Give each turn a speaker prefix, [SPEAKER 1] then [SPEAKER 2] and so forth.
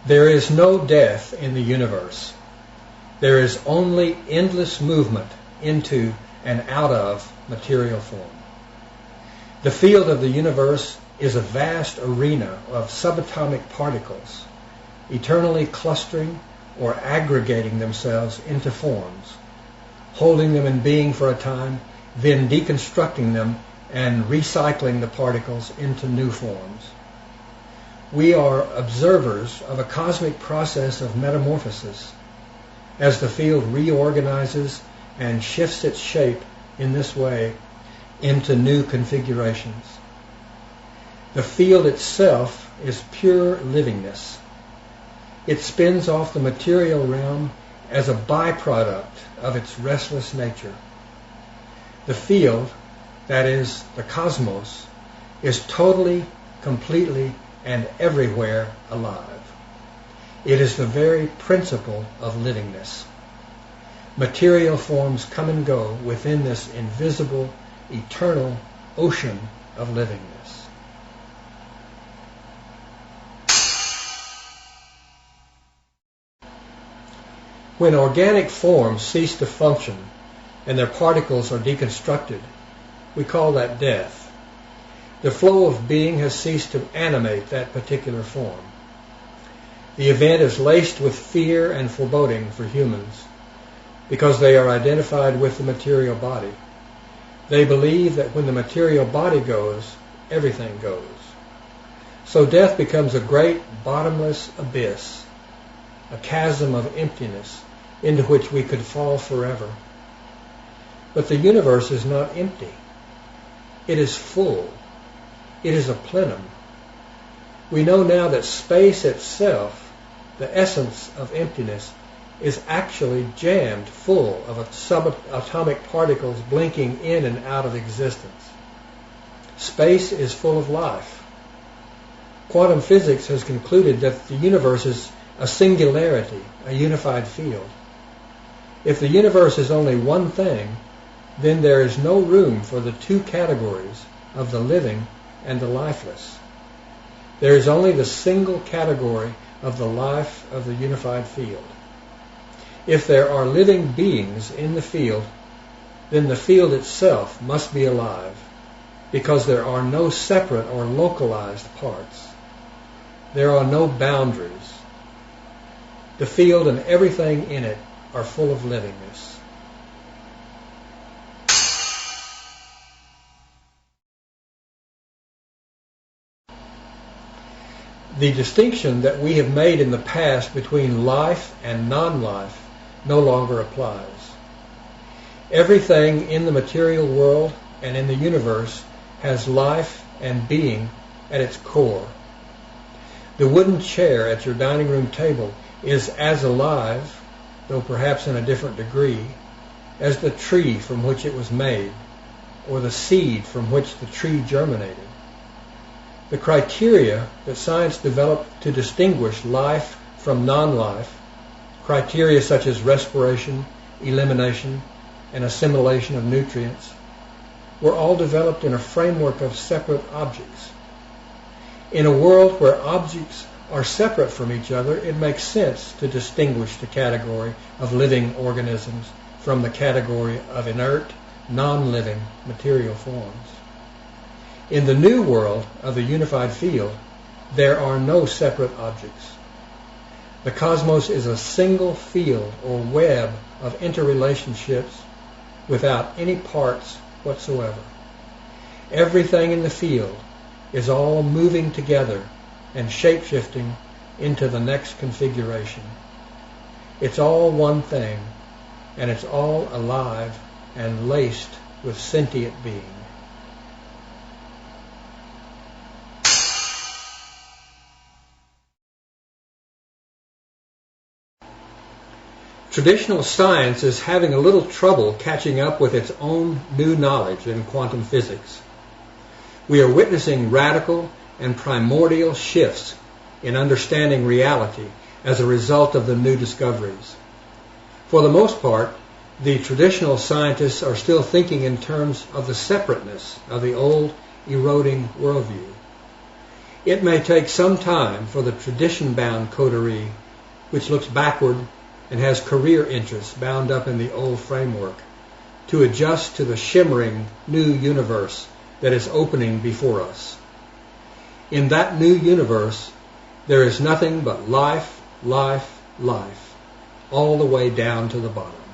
[SPEAKER 1] There is no death in the universe. There is only endless movement into and out of material form. The field of the universe is a vast arena of subatomic particles, eternally clustering or aggregating themselves into forms, holding them in being for a time, then deconstructing them and recycling the particles into new forms. We are observers of a cosmic process of metamorphosis as the field reorganizes and shifts its shape in this way into new configurations. The field itself is pure livingness. It spins off the material realm as a byproduct of its restless nature. The field, that is, the cosmos, is totally, completely, and everywhere alive. It is the very principle of livingness. Material forms come and go within this invisible, eternal ocean of livingness. When organic forms cease to function and their particles are deconstructed, we call that death. The flow of being has ceased to animate that particular form. The event is laced with fear and foreboding for humans because they are identified with the material body. They believe that when the material body goes, everything goes. So death becomes a great bottomless abyss, a chasm of emptiness into which we could fall forever. But the universe is not empty. It is full. It is a plenum. We know now that space itself, the essence of emptiness, is actually jammed full of subatomic particles blinking in and out of existence. Space is full of life. Quantum physics has concluded that the universe is a singularity, a unified field. If the universe is only one thing, then there is no room for the two categories of the living and the lifeless. There is only the single category of the life of the unified field. If there are living beings in the field, then the field itself must be alive, because there are no separate or localized parts. There are no boundaries. The field and everything in it are full of livingness. The distinction that we have made in the past between life and non-life no longer applies. Everything in the material world and in the universe has life and being at its core. The wooden chair at your dining room table is as alive, though perhaps in a different degree, as the tree from which it was made, or the seed from which the tree germinated. The criteria that science developed to distinguish life from non-life, criteria such as respiration, elimination, and assimilation of nutrients, were all developed in a framework of separate objects. In a world where objects are separate from each other, it makes sense to distinguish the category of living organisms from the category of inert, non-living material forms. In the new world of the unified field, there are no separate objects. The cosmos is a single field or web of interrelationships without any parts whatsoever. Everything in the field is all moving together and shape-shifting into the next configuration. It's all one thing, and it's all alive and laced with sentient being. Traditional science is having a little trouble catching up with its own new knowledge in quantum physics. We are witnessing radical and primordial shifts in understanding reality as a result of the new discoveries. For the most part, the traditional scientists are still thinking in terms of the separateness of the old, eroding worldview. It may take some time for the tradition-bound coterie, which looks backward and has career interests bound up in the old framework, to adjust to the shimmering new universe that is opening before us. In that new universe, there is nothing but life, life, life, all the way down to the bottom.